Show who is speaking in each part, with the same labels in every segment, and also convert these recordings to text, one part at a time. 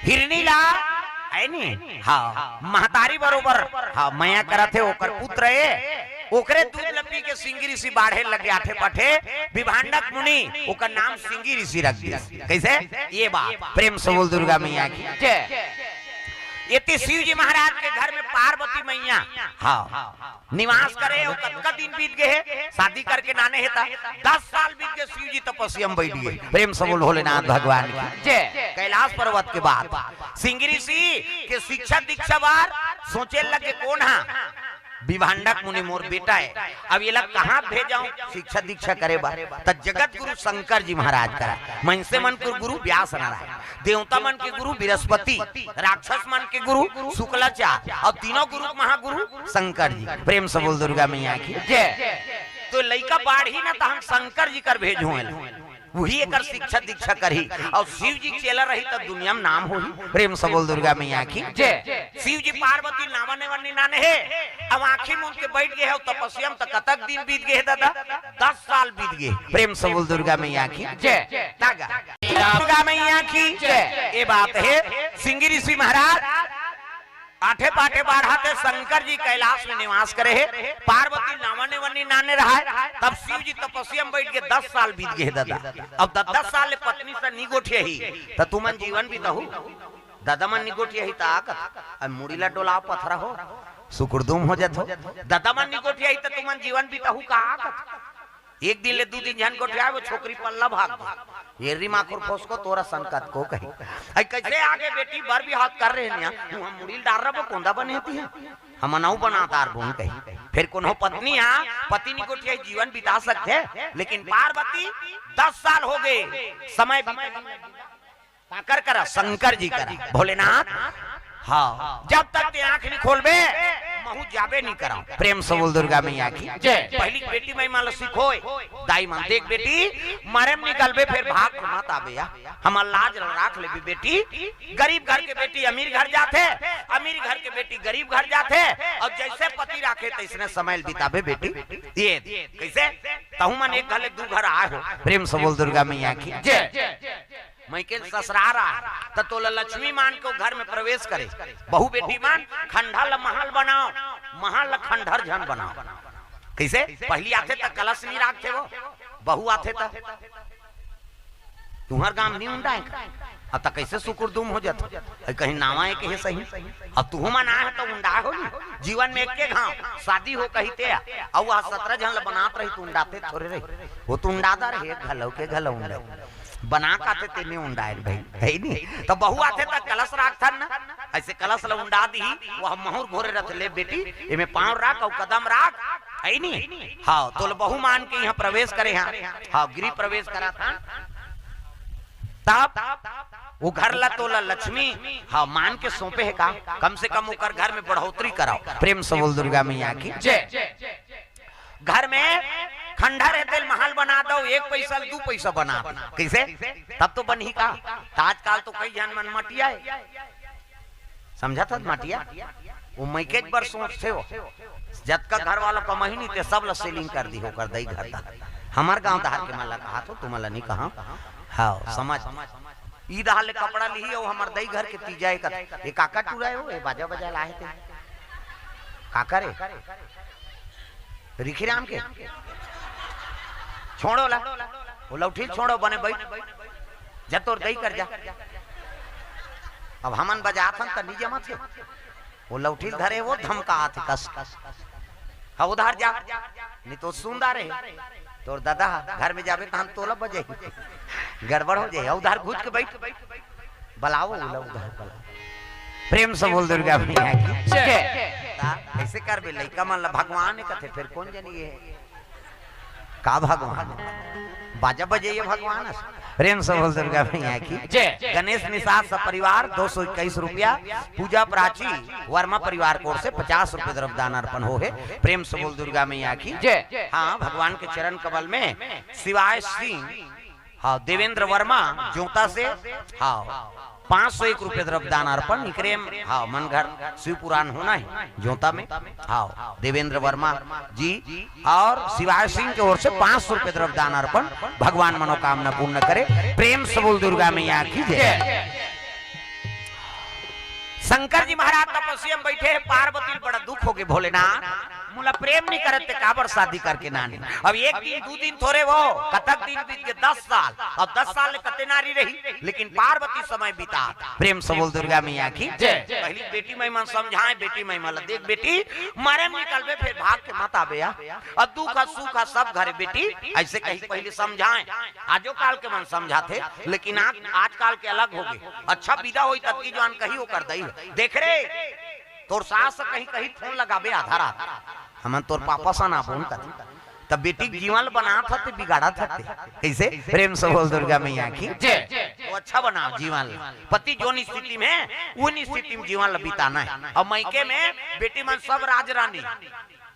Speaker 1: हिरनी ला है नी हाँ महतारी बरोबर हाँ मया करा थे ओकर पुत्र है ओकरे दूध लपी के सिंगी ऋषि बाढ़े लगे आठे पठे विभांडक मुनि ओकर नाम सिंगी ऋषि रख दिया। कैसे ये बात प्रेम से बोल दुर्गा मैया की जय। ये शिव जी महाराज के घर में पार्वती मैया हाँ निवास करे और कतका दिन बीत गए शादी करके नाने हेता 10 साल बीत गए शिव जी तपस्या में बैठ गए। प्रेम से बोल भोलेनाथ भगवान की जय। कैलाश पर्वत के बाद सिंगी ऋषि के शिक्षा दीक्षा बार सोचे लगे कौन है विभांडक मुनि मोर बेटा है अब ये लोग कहाँ भेजाऊं शिक्षा दीक्षा करे बार तो जगत गुरु शंकर जी महाराज करा मनसे मन के गुरु व्यास नारायण देवता मन के गुरु बृहस्पति राक्षस मन के गुरु शुक्लाचार्य और तीनों गुरु महागुरु शंकर जी। प्रेम से बोल दुर्गा मैया की जय। तो लइका बाढ़ी ना तो हम शंकर जी कर भेजू वही एक शिक्षा दीक्षा करी और शिव जी चेला रही तब दुनिया में नाम होही। प्रेम से बोल दुर्गा मैया की जय। शिव जी पार्वती नामने वन्नी नाने है अब आंखें मूंद के बैठ गए तपस्या में कतक दिन बीत गए दादा 10 साल बीत गए। प्रेम से बोल दुर्गा मैया की जय। दुर्गा मैया की जय। ये बात है सिंगी ऋषि महाराज आठे पाठे बाढ़ाते शंकर जी कैलाश में निवास करे है पार्वती नामने वन्नी नाने रहा है तब शिव जी तपस्या में बैठ के 10 साल बीत गए दादा। अब 10 साल पत्नी से निगोठिए ही तो तुमन जीवन बीतहु दादा मन निगोठिए ही ताकत मुड़ीला डोलाव पथरा हो सुकुरदुम हो जात हो दादा मन निगोठिए ही तो तुमन जीवन बीतहु का एक दिन ले 2 दिन झन गोठिया वो छोकरी पल्ला भाग ये री माखुर फोस को तोरा संकट को कही आई कैसे आगे बेटी बर भी हाथ कर रहे हैं हम मुड़ील डाल रहा कोंदा बनेती है हम नाउ बनातार बोन कही फिर कोनो पत्नी पति नहीं गोठिया जीवन बिता सकते हैं लेकिन पार्वती 10 साल हो गए समय कर करा शंकर जी करा भोलेनाथ हाँ जब तक ते आंख नहीं खोलबे महू जाबे नहीं कराओ। प्रेम से बोल दुर्गा मैया की जय। पहली बेटी मैं मान सीखो दाई मान देख बेटी मारे में निकलबे फिर भाग मत आबे या हम लाज राख ले बेटी गरीब घर के बेटी अमीर घर जाते अमीर घर के बेटी गरीब घर जाते और जैसे पति राखे तैसने समय बिताबे बेटी ये कैसे तहु मन एक घर 2 घर आए हो। प्रेम से बोल दुर्गा मैया की जय। मैं के ससुरारा तो तोला लक्ष्मी मान को घर में प्रवेश करे बहु बेटी मान खंडहर महल बनाओ महल खंडहर झन बनाओ। कैसे पहली आते तक कलश नहीं रखते वो बहु आते तक तुम्हार गांव नहीं उंडाए अब तक कैसे सुकुरदुम हो जाता कहीं नावा है कहीं सही अब तू मन आए तो उंडा हो जीवन में एक घाव शादी हो कही ते और वह 17 जन बनात रही तू उंडाते थोड़े रही वो तू उंडादा रहे घलो के घलो उंडा बना काते तेने उंडाए भाई है नहीं तो बहु आते तक कलश राखथन ना ऐसे कलश ला उंडा दी वो महुर घोरे रथ ले बेटी एमे पांव राख और कदम राख है नहीं हां तो बहु मान के यहां प्रवेश करे हां गृह प्रवेश करा था तब वो घर ला तोला लक्ष्मी हाँ मान के सौंपे है का कम से कम उकर घर में बढ़ोतरी कराओ। प्रेम से बोल दुर्गा मैया की जय। घर में खंडहर है तेल महल बना दो 1 पैसा 2 पैसा बना कैसे तब तो बनी का आजकल तो कई जन मन मटिया है समझा था मटिया वो मैके बार सोचते हो जब का घर वाला कमाई नहीं थे सब सेलिंग कर दी होकर दई घर हमार गांव धार के मला कहा तो तुम्हारा नहीं कहा हाँ समझ ईद हाले कपड़ा ली हो हमार दई घर के तीजा एक काका टुराए हो बाजा बजा लाए थे काका रे रिखीराम के छोड़ो ला वो लौठी छोड़ो बने बैठ जब तोर दई कर जा अब हमन बजाथन त नीचे मत वो लौठी धरे वो धमका आथे कस हाँ उधार जा नहीं तो सुंदर है तोर दादा घर में जाबे हम तोला बजे गड़बड़ हो जाए उधार घुस के बैठ बलाओ उधार प्रेम से बोल दुर्गा मैया की जय। ऐसे कर बे लइका मन भगवान ने कथे फिर कौन जानिए का भगवान बाजा बजे ये भगवान प्रेम से बोल दुर्गा मैया की जय। गणेश निषाद सब परिवार 221 रुपया पूजा प्राची वर्मा परिवार कोर से 50 रुपए द्रव्यदान अर्पण हो है। प्रेम से बोल दुर्गा मैया की जय। हाँ भगवान के चरण कमल में शिवाय सिंह हाँ देवेंद्र वर्मा जोता से हाँ 501 रुपए द्रव्यदान अर्पण इकरेम हाँ मन घर शिव पुराण होना है जोता में हाँ देवेंद्र वर्मा जी और शिवाय सिंह की ओर से 500 रुपए द्रव्यदान अर्पण भगवान मनोकामना पूर्ण करे। प्रेम से बोल दुर्गा मैया की जय। शंकर जी महाराज तपस्या में बैठे हैं, पार्वती बड़ा दुख हो गए, भोलेनाथ मुला प्रेम नहीं करते काबर शादी करके नानी। अब एक दिन दो दिन थोड़े वो कतक दिन बीत के 10 साल, अब 10 साल कते नारी रही, लेकिन पार्वती समय बिता। प्रेम से बोल दुर्गा मैया की जय। पहली बेटी महिमा समझाए, बेटी महिमा देख बेटी मारे में निकलबे फिर भाग के मत आबे, और दुख सुख सब घरे बेटी ऐसे कहीं पहले समझाए। आजो काल के मन समझाते, लेकिन आज काल के अलग हो गए। अच्छा विदा हुई तब की जान कही वो कर दई देख रे तोर सास कहीं कहीं फोन लगाबे आधा रात, हम तोर पापा सा ना फोन कर, तब बेटी जीवन बना था तो बिगाड़ा था कैसे। प्रेम से बोल दुर्गा मैया की जय। वो अच्छा बनाओ जीवन, पति जो स्थिति में वो स्थिति में जीवन बिताना है। और मायके में बेटी मन सब राज रानी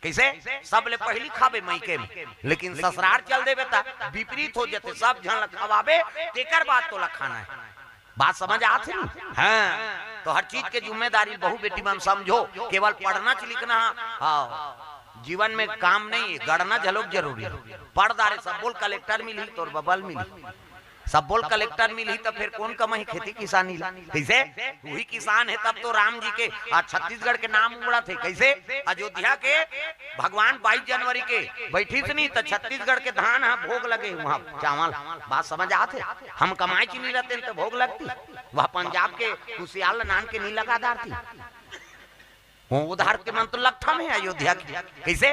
Speaker 1: कैसे सब ले पहली खाबे मायके में, लेकिन ससुराल चल देवे ता विपरीत हो जाते, सब जन खवाबे तेकर बात तो खाना है। बात समझ आते नहीं? हाँ, तो हर चीज के जिम्मेदारी बहु बेटी में समझो, केवल पढ़ना लिखना हाँ जीवन में काम नहीं है, गढ़ना झलोक जरूरी है। पढ़ दारे सब बोल कलेक्टर मिली तो बबल मिली, सब बोल कलेक्टर मिली तो फिर कौन कमाई खेती किसानी कैसे। वही किसान है तब तो राम जी के छत्तीसगढ़ के नाम उड़ा थे कैसे। अयोध्या के भगवान 22 जनवरी के बैठी थी नहीं तो छत्तीसगढ़ के धान भोग लगे वहाँ चावल। बात समझ आते, हम कमाई की नहीं रहते तो भोग लगती, वह पंजाब के कुशियाल नान के नहीं लगादार थी, उधार के मन तो लगता में अयोध्या की कैसे।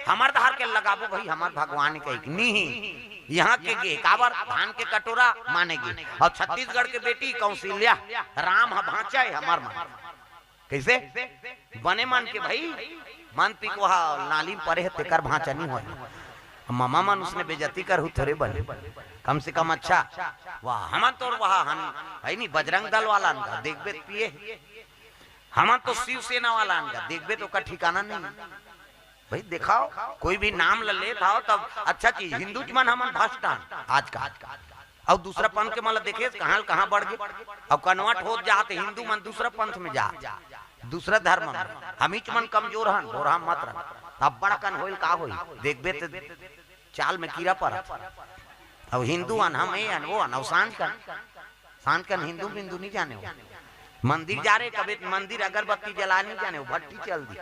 Speaker 1: हमार धार के लगाबो भाई, हमार भगवान के नहीं यहाँ के काबर धान के कटोरा मानेगी। और छत्तीसगढ़ के बेटी कौशल्या राम भांचा है हमार मन कैसे बने मन के भाई मन पी को नाली परे है तेकर भांचा नहीं हो। मामा मन उसने बेजती कर थोड़े बने कम से कम अच्छा वाह हम तो वहाँ है नहीं बजरंग दल वाला देखबे पिए, हम तो शिवसेना वाला देखबे तो का ठिकाना नहीं भाई। दिखाओ कोई भी नाम ले था तब अच्छा चीज हिंदू मन हम भ्रष्टान आज का और दूसरा पंथ के मतलब देखे कहाँ बढ़ गए। अब कन्वर्ट हो जाते हिंदू मन दूसरा पंथ में जा, दूसरा धर्म में हम ही मन कमजोर हन और हम मत रह। अब बड़ा कन होइल का होई देखबे तो चाल में कीड़ा पर। अब हिंदू अन हम वो अन सांझ कन हिंदू बिंदु नहीं जाने हो। मंदिर जा रहे कभी मंदिर अगरबत्ती जला नहीं जाने, भट्टी चल दी।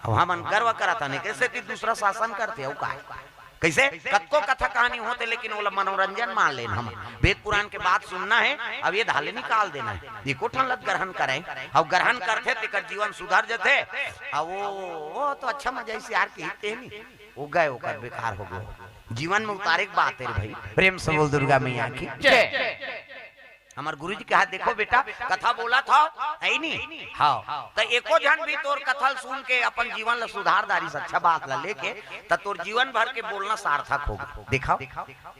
Speaker 1: अब हम गर्व करा था नहीं कैसे कि दूसरा शासन करते हो का कैसे कत्को कथा कहानी होते, लेकिन वो मनोरंजन मान लेना। हम वेद पुराण के बात सुनना है, अब ये धाले निकाल देना है, ये कोठन लत ग्रहण करें। अब ग्रहण करते तेकर जीवन सुधर जाते। अब वो तो अच्छा मजा से यार कहते नहीं वो गए वो कर बेकार हो गए। जीवन में उतारे की बात है भाई। प्रेम से बोल दुर्गा मैया की जय। हमार गुरु जी कहा देखो बेटा कथा बोला था है नहीं हाँ, तो एको जन भी तोर कथा सुन के अपन जीवन ला सुधारदारी से अच्छा बात ला लेके तो तोर जीवन भर के बोलना सार्थक होगा। दिखाओ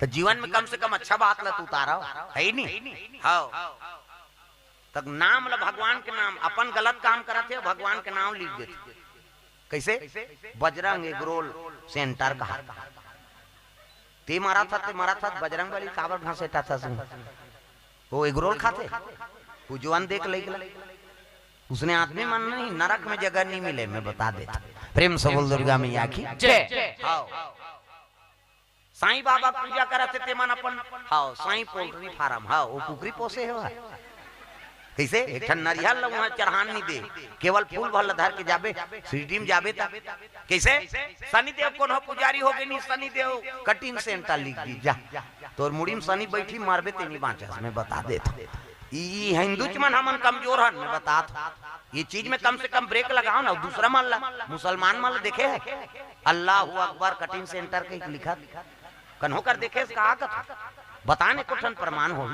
Speaker 1: तो जीवन में कम से कम अच्छा बात ला तू उतारा है नहीं हाँ। तक नाम ला भगवान के नाम अपन गलत काम करते भगवान के नाम लिख देते कैसे। बजरंग एग्रोल सेंटर कहा ते मारा था बजरंग वाली काबर घासेटा था वो एगरोल खाते वो जवान देख ले उसने आदमी मन नहीं नरक में जगह नहीं मिले मैं बता देता। प्रेम से बोल दुर्गा मैया की जय। साईं बाबा पूजा करते ते मन अपन हां साईं पोल्ट्री फार्म हां वो कुकरी पोसे है कैसे एक नरियल ल वहां चढ़ान नहीं दे, केवल फूल भल धर के जाबे सिटी में जाबे ता कैसे। शनिदेव कौन हो पुजारी हो गई नहीं, शनिदेव कटिंग सेंटर लिख दी जा तोर मुड़ी में शनि बैठी मारबे ते नहीं बांचस मैं बता देता। ये हिंदू मन हमन कमजोर हन मैं बता ये चीज में कम से कम ब्रेक लगाओ ना। दूसरा मान ला मुसलमान मान देखे है अल्लाह अकबर कटिंग सेंटर के लिखा कन्हो कर देखे कहा बताने कुठन प्रमाण हो।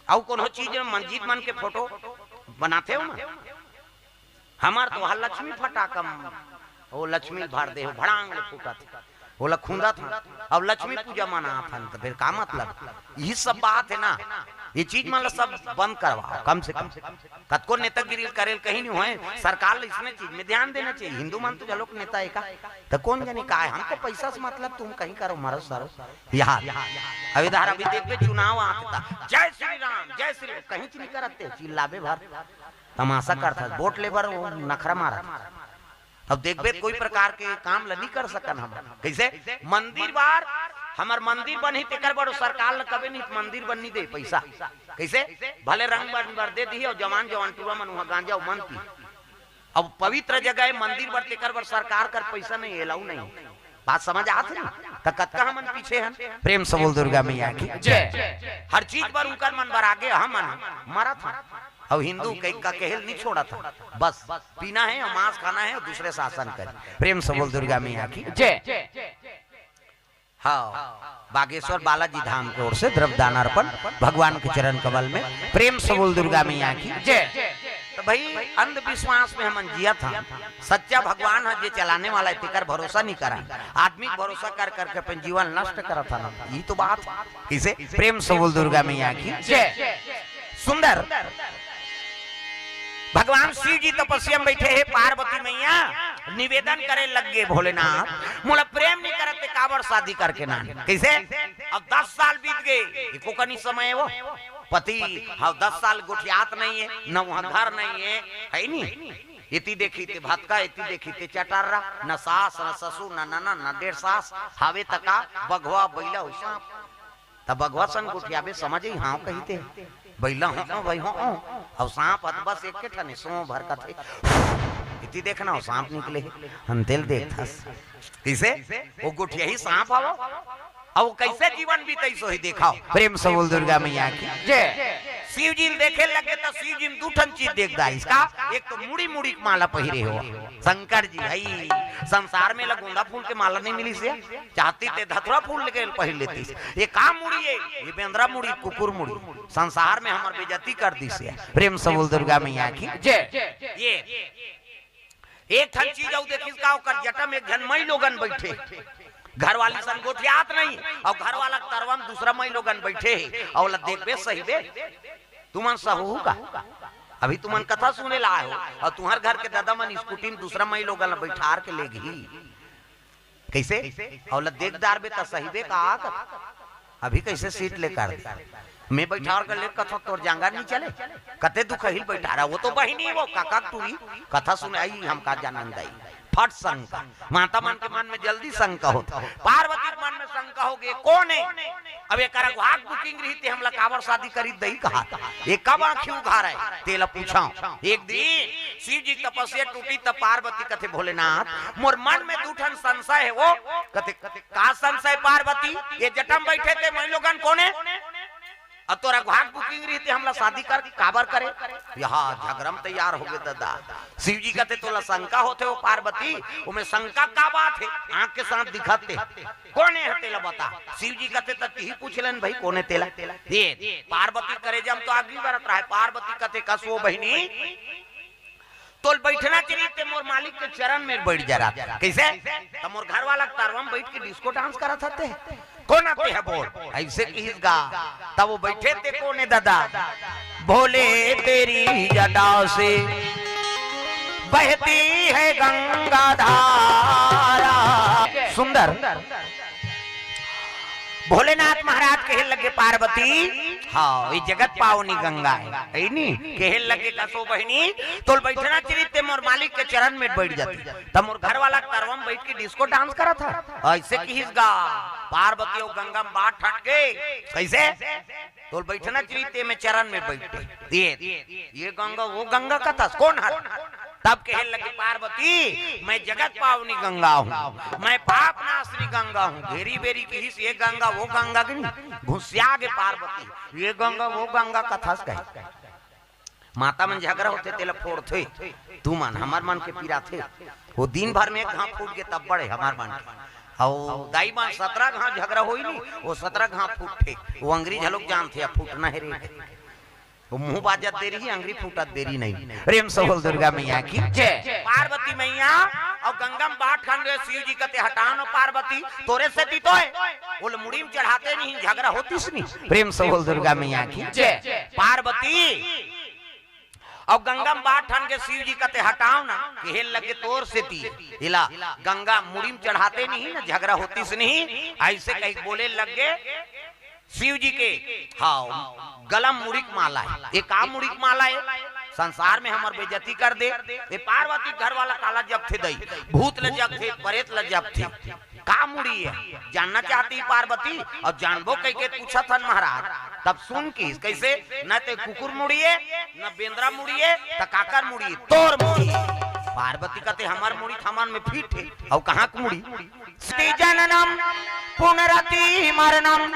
Speaker 1: और कौन चीज में मंजीत मन के फोटो बनाते हो ना हमार तो वहां लक्ष्मी फटाकम वो लक्ष्मी भर दे भड़ांग फूटा था वो लखुंदा था। अब लक्ष्मी पूजा मना था तो फिर का मतलब यही सब बात है ना। ये चीज मतलब सब बंद करवाओ कम से कम। कतको नेतागिरी करेल कहीं नहीं हुए, सरकार इसमें चीज में ध्यान देना चाहिए। हिंदू मन तो चलो नेता एक तो कौन जाने का है, हमको पैसा से मतलब तुम कहीं करो मारो सारो यहाँ अभी धारा अभी देख चुनाव आता जय श्री राम जय श्री कहीं नहीं करते चिल्लाबे भर तमाशा करता वोट ले भर नखरा मारा। अब देखबे कोई प्रकार के काम नहीं कर सकन हम कैसे। मंदिर बार हमार मंदिर बनी तेकर बड़ो सरकार कभी नहीं मंदिर बननी दे पैसा कैसे भले रंग बर दे दी और जवान जवान टूरा मन वहां गांजा मन पी अब पवित्र जगह मंदिर बर तेकर बर सरकार कर पैसा नहीं एलाऊ नहीं बात समझ आत है त कतका हमन पीछे हन प्रेम से बोल दुर्गा मैया की जय हर चीज पर उनकर मन बर आगे हमन मरा था अब हिंदू कई का कहल नहीं छोड़ा था बस पीना है और मांस खाना है और दूसरे शासन कर प्रेम से बोल दुर्गा मैया की जय हाँ बागेश्वर बालाजी धाम की ओर से द्रव्य दान अर्पण भगवान के चरण कमल में प्रेम से बोल दुर्गा मैया की जय। तो भाई अंधविश्वास में हम जिया था सच्चा भगवान है जो चलाने वाला है तेकर भरोसा नहीं करा आदमी भरोसा कर करके अपन जीवन नष्ट करा था ना ये तो बात किसे प्रेम से बोल दुर्गा मैया की जय। सुंदर भगवान शिव जी तपस्या में बैठे है पार्वती मैया निवेदन करे लग गए भोलेनाथ मोला प्रेम नहीं करते काबर शादी करके ना कैसे अब 10 साल बीत गए को कनी समय वो पति हाँ 10 साल गुठियात नहीं है न वहाँ घर नहीं है नहीं इति देखी ते भटका इति देखी ते चटारा न सास न ससुर न नना न डेढ़ सास हावे तका बघवा बैला हो तब बघवा सन गुठियाबे समझे हाँ कहते बैला हो भाई हो अब सांप बस एक के ठने सो भर का थे इति देखना हो सांप निकले हम तेल देखा कैसे वो गुठिया ही सांप आओ अब कैसे जीवन बीते सो ही देखा प्रेम से बोल दुर्गा मैया की जय। शिव जी देखे लगे तो शिव जी दू ठन चीज देखदा इसका एक तो मुड़ी मुड़ी माला पहिरे हो शंकर जी भाई संसार में लगुंदा फूल के माला नहीं मिली से चाहती ते धतुरा फूल लेके पहिर लेती ये काम मुड़ी है ये बेंद्रा मुड़ी कुकुर मुड़ी संसार में हमार बेइज्जती कर दी से प्रेम से बोल दुर्गा मैया की जय। ये एक ठन चीज औ देखिस का ओकर जटा में घनमई लोगन बैठे घर वाली सन गोठियात नहीं और घर वाला तरवा में दूसरा मई लोगन बैठे और देखबे सही बे तुमन सहू का अभी तुमन कथा सुने ला हो और तुम्हार घर के दादा मन स्कूटी में दूसरा मई लोगन बैठार के ले गई कैसे और देखदार बे त सही बे का अभी कैसे सीट लेकर मैं बैठार कर ले कथा तोर जांगा नहीं चले कते दुख हिल बैठा रहा वो तो बहिनी वो काका टूरी कथा सुनाई हम का जानन दाई फट शंका माता मन के मन में जल्दी शंका होता पार्वती के मन में शंका हो गए कौन है अब एक भाग बुकिंग रही थी हमला काबर शादी करी दई कहा ये कब आंखी उघार है तेला पूछा एक दिन शिव जी तपस्या टूटी तब पार्वती कथे भोलेनाथ मोर मन में दूठन संशय है वो कथे का संशय पार्वती ये जटम बैठे थे मैं लोगन कौन है अब तोरा भाग बुकिंग रही थी हमला शादी कर काबर करे यहाँ झगड़म तैयार हो गए दादा शिव जी कहते तोला शंका होते हो पार्वती उमें शंका का बात है आंख के साथ दिखाते कौन है तेला बता शिव जी कहते तक ही पूछ लेन भाई कौन है तेला ये पार्वती करे जब तो आगे बरत रहा है पार्वती कहते कसो बहनी तोल बैठना चाहिए ते मोर मालिक के चरण में बैठ जरा कैसे तो मोर घर वाला तारवा में बैठ के डिस्को डांस करा था कौन आते है बोल ऐसे किसगा तब वो बैठे थे कौन है दादा भोले तेरी जटा से बहती है गंगा धारा सुंदर भोलेनाथ महाराज कहल लगे पार्वती हाँ ये जगत पावनी गंगा है नहीं कहल लगे कसो बहनी तो बैठना चाहिए ते मोर मालिक के चरण में बैठ जाती तब मोर घर वाला तरवा में बैठ के डिस्को डांस करा था ऐसे किसगा पार्वती और गंगा में बात ठट गए कैसे तो बैठना चाहिए ते में चरण में बैठे ये गंगा वो गंगा का था कौन है तब कहने लगे पार्वती मैं जगत पावनी गंगा हूँ मैं पाप नाशनी गंगा हूँ घेरी बेरी की हिस ये गंगा वो गंगा की घुसिया गे पार्वती ये गंगा वो गंगा कथा कहे माता मन झगड़ा होते तेला फोड़ थे तू मन हमार मन के पीरा थे वो दिन भर में घाव फूट के तब बड़े हमार मन और दाई मन 17 घाव झगड़ा हो नहीं वो 17 घाव फूटे वो अंग्रेज लोग जानते फूटना है रे वो मुंह बाजत देरी अंग्री फूटत देरी नहीं प्रेम से बोल दुर्गा मैया की जय। पार्वती मैया और गंगा में बात खंड शिव जी कहते हटानो पार्वती तोरे से दी तो है वो मुड़ी में चढ़ाते नहीं झगड़ा होती नहीं प्रेम से बोल दुर्गा मैया की जय। पार्वती और गंगा में बात ठन के शिव जी कहते हटाओ ना कहल लगे तोर से ती हिला गंगा मुड़ी में चढ़ाते नहीं ना झगड़ा होती से नहीं ऐसे कहीं बोले लगे शिव जी के हाँ गलम मुड़िक माला है एक काम मुड़िक माला है संसार में हमार बेइज्जती कर दे ये पार्वती घर वाला काला जब थे दई भूत ल जब थे प्रेत ल जब थे का मुड़ी है जानना चाहती पार्वती और जानबो कह के पूछा था महाराज तब सुन की कैसे न ते कुकुर मुड़िए न बेंद्रा मुड़िए त काकर मुड़िए तोर मुड़ी पार्वती कहते हमार मुड़ी थमान में फिट है और कहाँ की मुड़ी जननम पुनरति मरणम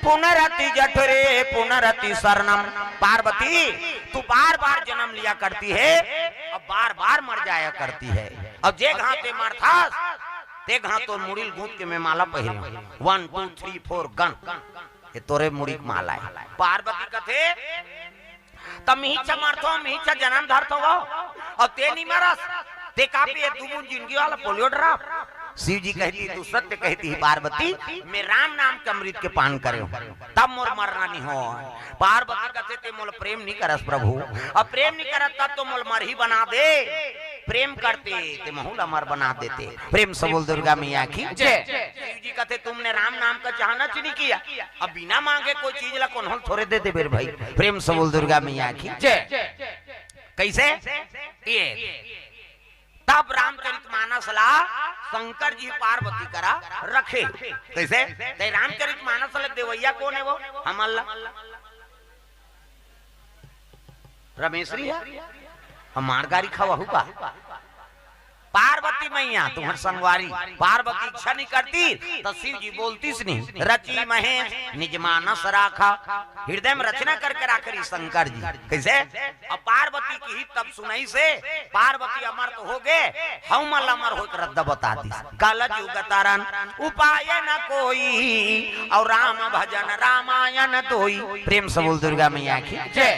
Speaker 1: पुनरति जठरे पुनरति शरणम पार्वती तू बार बार जन्म लिया करती है और बार बार मर जाया करती है और जे घाते ते मरथास ते घात तो मुड़िल गूंथ के में माला पहिरे 1 2 3 4 गन ये तोरे मुड़ी माला है पार्वती कथे तब मिहिचा मारथो मिहिचा जन्म धरथो और ते नहीं मरस ते कापी है तू जिंदगी वाला पोलियो ड्रॉप शिव जी कहती तू सत्य कहती है पार्वती मैं राम नाम के अमृत के पान करे तब मोर मरना नहीं हो पार्वती कहते ते मोल प्रेम नहीं करस प्रभु अब प्रेम नहीं करत तब तो मोल मर ही बना दे प्रेम करते ते महूल अमर बना देते प्रेम से बोल दुर्गा मैया की जय शिव जी कहते तुमने राम नाम का चाहना नहीं किया अब बिना मांगे कोई चीज ला कौन थोड़े देते बेर भाई प्रेम से बोल दुर्गा मैया की जय कैसे ये तब रामचरितमानस ला शंकर जी पार्वती करा रखे कैसे ते रामचरितमानस ला देवैया कौन है वो हमल्ला रमेश्वरी है हमार गाड़ी खवा हुआ पार्वती मैया तुम्हार संगवारी पार्वती इच्छा नहीं करती तो शिव जी बोलती नहीं रची महेश निज मानस राखा हृदय में रचना करके राखरी शंकर जी कैसे अब पार्वती की ही तब सुनाई से पार्वती अमर तो हो गए हम अमर होकर रद्द बता दी कल युग तारन उपाय न कोई और राम भजन रामायण दोई प्रेम से बोल दुर्गा मैया की जय